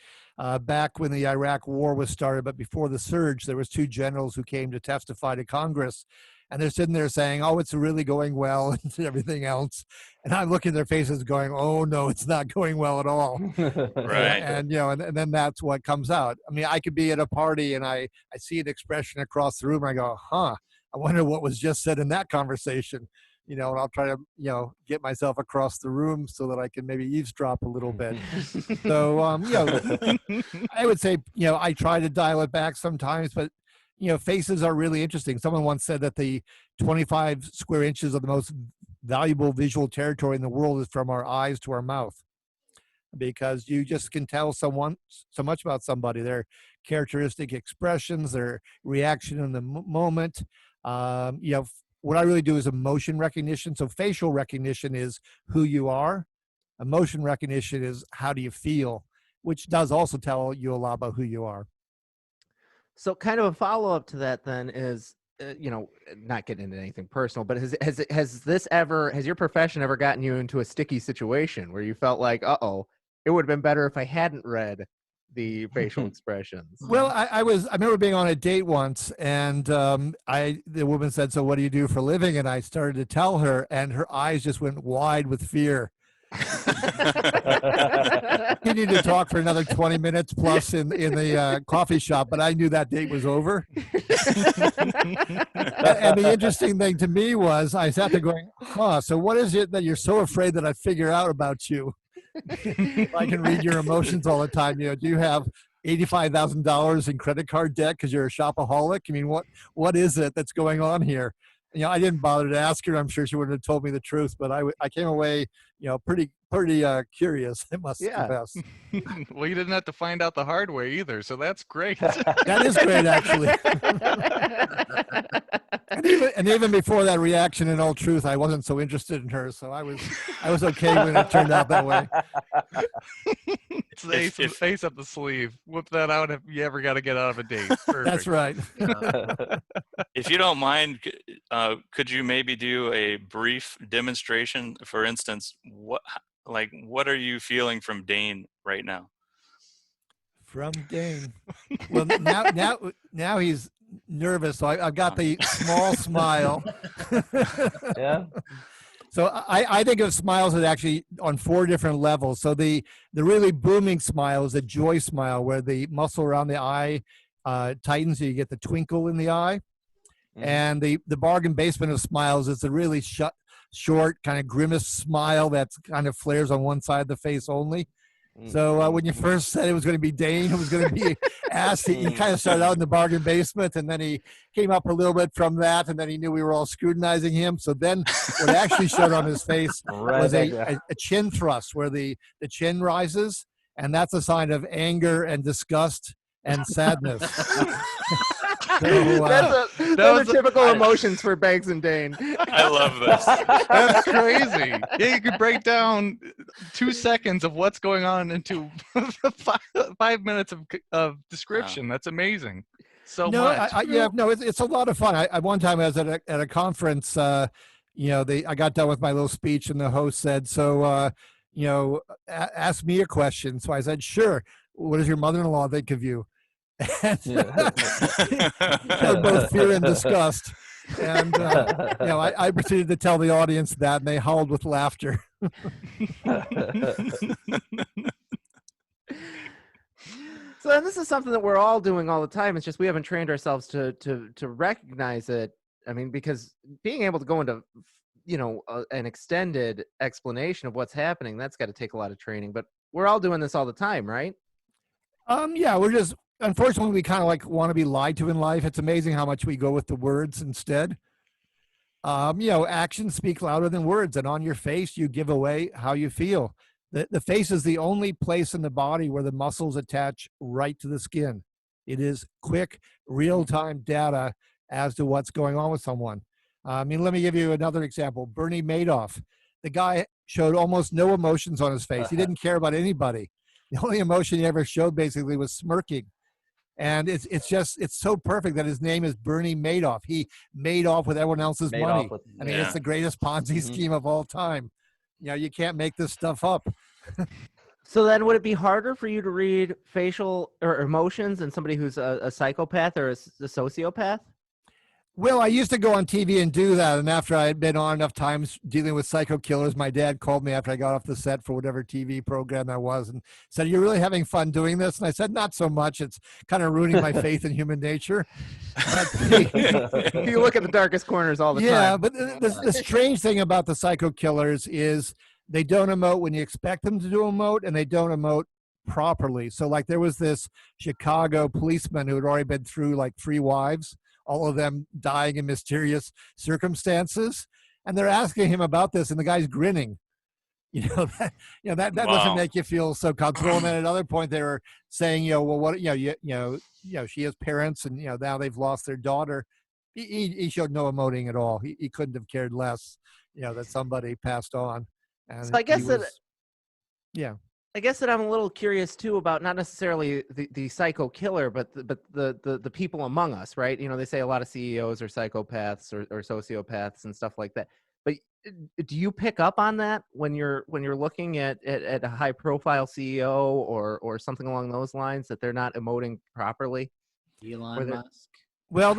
back when the Iraq War was started, but before the surge, there was two generals who came to testify to Congress, and they're sitting there saying, "Oh, it's really going well," and everything else. And I'm looking at their faces, going, "Oh no, it's not going well at all." Right. And you know, and then that's what comes out. I mean, I could be at a party and I see an expression across the room, and I go, "Huh. I wonder what was just said in that conversation," you know, and I'll try to, you know, get myself across the room so that I can maybe eavesdrop a little bit. So, you know, I would say, you know, I try to dial it back sometimes, but, you know, faces are really interesting. Someone once said that the 25 square inches of the most valuable visual territory in the world is from our eyes to our mouth, because you just can tell someone so much about somebody, their characteristic expressions, their reaction in the moment. You know, what I really do is emotion recognition. So facial recognition is who you are. Emotion recognition is how do you feel, which does also tell you a lot about who you are. So kind of a follow-up to that then is, not getting into anything personal, but has your profession ever gotten you into a sticky situation where you felt like, uh-oh, it would have been better if I hadn't read the facial expressions? Well, I remember being on a date once, and the woman said, "So what do you do for a living?" And I started to tell her, and her eyes just went wide with fear. He needed to talk for another 20 minutes plus in the coffee shop, but I knew that date was over. And the interesting thing to me was I sat there going, so what is it that you're so afraid that I figure out about you? I can read your emotions all the time. Do you have $85,000 in credit card debt because you're a shopaholic? I mean, what is it that's going on here? I didn't bother to ask her. I'm sure she wouldn't have told me the truth, but I came away, pretty curious. I must confess. Well, you didn't have to find out the hard way either, so that's great. That is great, actually. and even before that reaction, in all truth, I wasn't so interested in her, so I was okay when it turned out that way. It's the face up the sleeve. Whip that out if you ever got to get out of a date. Perfect. That's right. If you don't mind, could you maybe do a brief demonstration? For instance, what are you feeling from Dane right now? From Dane. Well, now he's nervous, so I've got the small smile. Yeah. So I think of smiles as actually on 4 different levels. So the really booming smile is a joy smile, where the muscle around the eye tightens, so you get the twinkle in the eye. Mm-hmm. And the bargain basement of smiles is the really short kind of grimace smile that kind of flares on one side of the face only. So when you first said it was going to be Dane, it was going to be asked, he kind of started out in the bargain basement, and then he came up a little bit from that, and then he knew we were all scrutinizing him. So then what actually showed on his face was a chin thrust, where the chin rises, and that's a sign of anger and disgust and sadness. Those are typical emotions for Banks and Dane. I love this. That's crazy. Yeah, you could break down 2 seconds of what's going on into 5 minutes of description. That's amazing. Much. It's a lot of fun. One time I was at a conference. I got done with my little speech, and the host said, "So, ask me a question." So I said, "Sure. What does your mother-in-law think of you?" And both fear and disgust. And I proceeded to tell the audience that, and they howled with laughter. So this is something that we're all doing all the time. It's just we haven't trained ourselves to recognize it. I mean, because being able to go into an extended explanation of what's happening, that's got to take a lot of training. But we're all doing this all the time, right? We're just, unfortunately, we kind of want to be lied to in life. It's amazing how much we go with the words instead. Actions speak louder than words, and on your face, you give away how you feel. The face is the only place in the body where the muscles attach right to the skin. It is quick, real-time data as to what's going on with someone. Let me give you another example. Bernie Madoff. The guy showed almost no emotions on his face. He didn't care about anybody. The only emotion he ever showed basically was smirking. And it's so perfect that his name is Bernie Madoff. He made off with everyone else's money. It's the greatest Ponzi scheme of all time. You can't make this stuff up. So then would it be harder for you to read facial or emotions than somebody who's a psychopath or a sociopath? Well, I used to go on TV and do that, and after I had been on enough times dealing with psycho killers, my dad called me after I got off the set for whatever TV program that was and said, "You're really having fun doing this?" And I said, "Not so much. It's kind of ruining my faith in human nature." You look at the darkest corners all the time. Yeah, but the strange thing about the psycho killers is they don't emote when you expect them to emote, and they don't emote properly. So there was this Chicago policeman who had already been through 3 wives, all of them dying in mysterious circumstances. And they're asking him about this, and the guy's grinning. That doesn't make you feel so comfortable. And then at another point they were saying, she has parents, and now they've lost their daughter. He showed no emoting at all. He couldn't have cared less, that somebody passed on. And so I guess I guess that I'm a little curious too about not necessarily the psycho killer, but the people among us, right? You know, they say a lot of CEOs are psychopaths or sociopaths and stuff like that. But do you pick up on that when you're looking at a high profile CEO or something along those lines, that they're not emoting properly? Elon Musk. Well,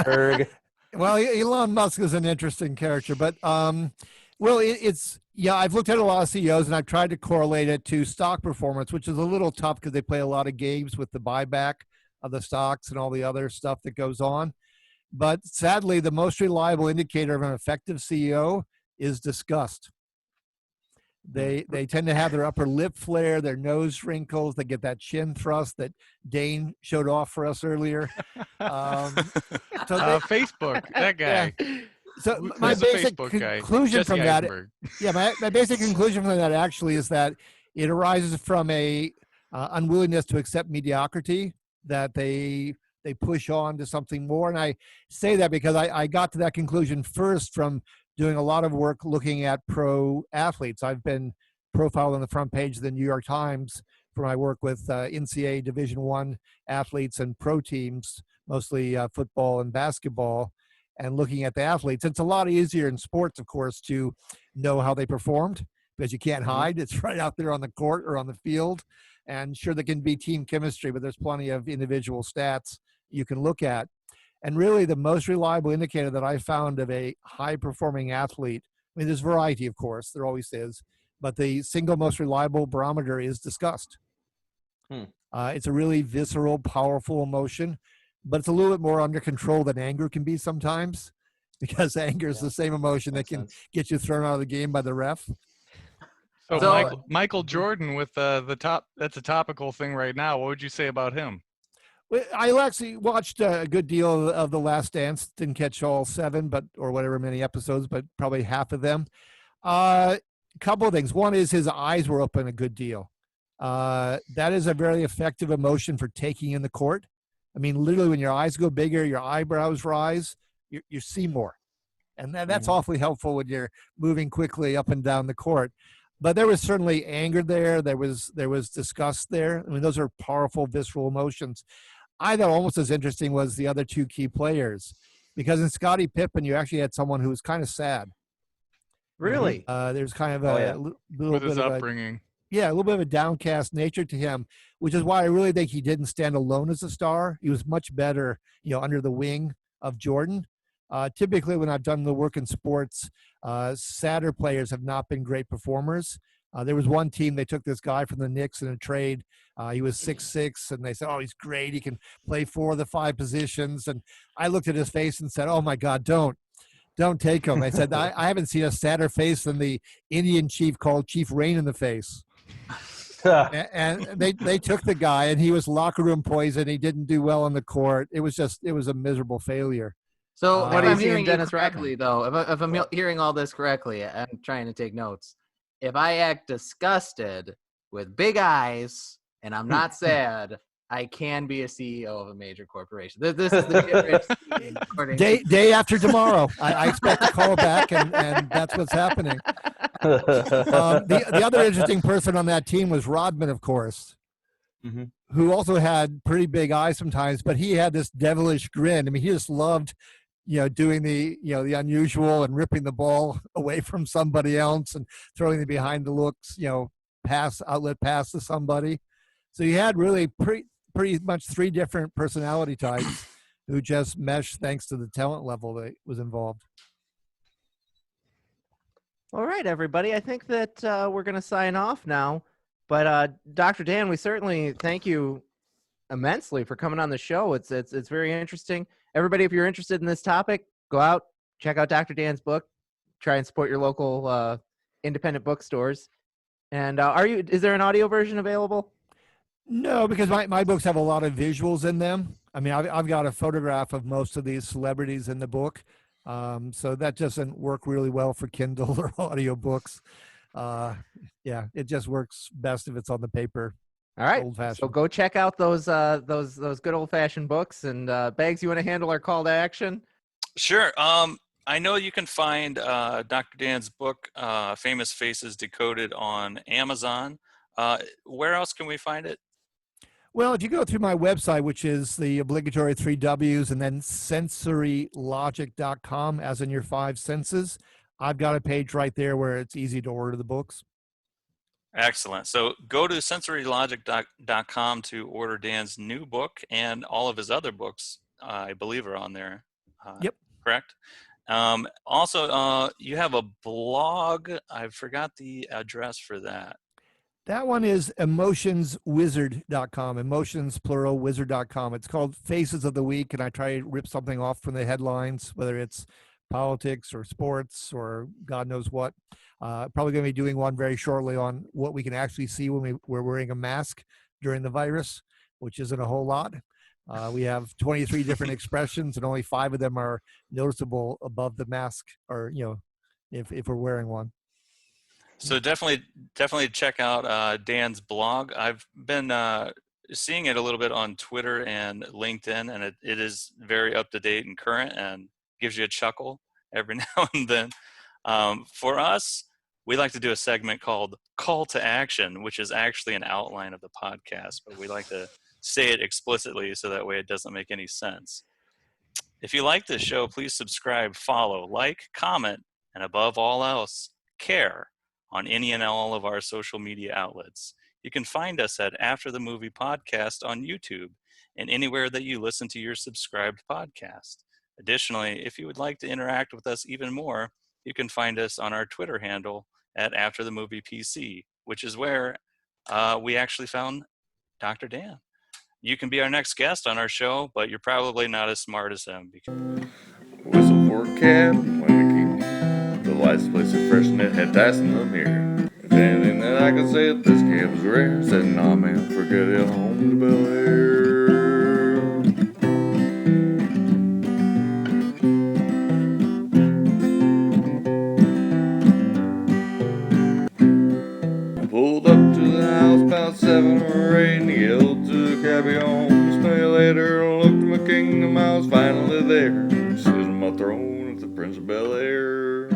Berg. well, Elon Musk is an interesting character, but well, it's I've looked at a lot of CEOs and I've tried to correlate it to stock performance, which is a little tough because they play a lot of games with the buyback of the stocks and all the other stuff that goes on. But sadly, the most reliable indicator of an effective CEO is disgust. They tend to have their upper lip flare, their nose wrinkles. They get that chin thrust that Dane showed off for us earlier. Facebook, that guy. Yeah. So Who's my the basic Facebook guy? conclusion Jesse from that, Eisenberg. my basic conclusion from that actually is that it arises from a unwillingness to accept mediocrity, that they push on to something more. And I say that because I got to that conclusion first from doing a lot of work looking at pro athletes. I've been profiled on the front page of the New York Times for my work with NCAA Division I athletes and pro teams, mostly football and basketball, and looking at the athletes. It's a lot easier in sports, of course, to know how they performed because you can't hide. It's right out there on the court or on the field. And sure, there can be team chemistry, but there's plenty of individual stats you can look at. And really the most reliable indicator that I found of a high-performing athlete, I mean, there's variety, of course, there always is, but the single most reliable barometer is disgust. It's a really visceral, powerful emotion, but it's a little bit more under control than anger can be sometimes, because anger is the same emotion that can get you thrown out of the game by the ref. So Michael Jordan with the top, that's a topical thing right now. What would you say about him? Well, I actually watched a good deal of The Last Dance. Didn't catch all 7, or whatever many episodes, but probably half of them. Couple of things. One is his eyes were open a good deal. That is a very effective emotion for taking in the court. I mean, literally, when your eyes go bigger, your eyebrows rise, you see more. And that's awfully helpful when you're moving quickly up and down the court. But there was certainly anger there. There was disgust there. I mean, those are powerful, visceral emotions. I thought almost as interesting was the other 2 key players, because in Scottie Pippen, you actually had someone who was kind of sad. Really? There's kind of a little With bit his of upbringing. a little bit of a downcast nature to him, which is why I really think he didn't stand alone as a star. He was much better, under the wing of Jordan. Typically, when I've done the work in sports, sadder players have not been great performers. There was one team, they took this guy from the Knicks in a trade. He was 6'6", and they said, oh, he's great. He can play 4 of the 5 positions. And I looked at his face and said, oh, my God, don't take him. I said, I haven't seen a sadder face than the Indian chief called Chief Rain in the Face. And they took the guy, and he was locker room poison. He didn't do well on the court. It was a miserable failure. So What if do you I'm see in hearing you Dennis correctly, though, if I'm hearing all this correctly, I'm trying to take notes. If I act disgusted with big eyes and I'm not sad, I can be a CEO of a major corporation. This is the difference. Day after tomorrow, I expect a call back, and that's what's happening. The other interesting person on that team was Rodman, of course, who also had pretty big eyes sometimes, but he had this devilish grin. I mean, he just loved, doing the unusual and ripping the ball away from somebody else and throwing it behind the looks, outlet pass to somebody. So you had really pretty much 3 different personality types who just meshed thanks to the talent level that was involved. All right, everybody. I think that we're going to sign off now. But Dr. Dan, we certainly thank you immensely for coming on the show. It's very interesting. Everybody, if you're interested in this topic, go out, check out Dr. Dan's book. Try and support your local independent bookstores. And is there an audio version available? No, because my books have a lot of visuals in them. I mean, I've got a photograph of most of these celebrities in the book. So that doesn't work really well for Kindle or audiobooks. It just works best if it's on the paper. All right. Old-fashioned. So go check out those good old fashioned books. And Bags, you want to handle our call to action? Sure. I know you can find Dr. Dan's book, Famous Faces Decoded, on Amazon. Where else can we find it? Well, if you go through my website, which is the obligatory 3 W's and then sensorylogic.com, as in your 5 senses, I've got a page right there where it's easy to order the books. Excellent. So go to sensorylogic.com to order Dan's new book, and all of his other books, I believe, are on there. Yep. Correct? Also, you have a blog. I forgot the address for that. That one is emotionswizard.com, emotions plural wizard.com. It's called Faces of the Week, and I try to rip something off from the headlines, whether it's politics or sports or God knows what. Probably going to be doing one very shortly on what we can actually see when we're wearing a mask during the virus, which isn't a whole lot. We have 23 different expressions, and only 5 of them are noticeable above the mask, or if we're wearing one. So definitely check out Dan's blog. I've been seeing it a little bit on Twitter and LinkedIn, and it is very up to date and current, and gives you a chuckle every now and then. For us, we like to do a segment called Call to Action, which is actually an outline of the podcast, but we like to say it explicitly so that way it doesn't make any sense. If you like this show, please subscribe, follow, like, comment, and above all else, care on any and all of our social media outlets. You can find us at After the Movie Podcast on YouTube and anywhere that you listen to your subscribed podcast. Additionally, if you would like to interact with us even more, you can find us on our Twitter handle at After the Movie PC, which is where we actually found Dr. Dan. You can be our next guest on our show, but you're probably not as smart as him. Whistle for a cab when the king the lights place of freshness had passed in the mirror. If anything that I could say, this cab was rare. Said, nah, man, forget it, home to Bel Air. I pulled up to the house about 7 or 8 and yelled to the cabbie home. Smell you later, looked at my kingdom, I was finally there. Sitting on my throne at the Prince of Bel Air.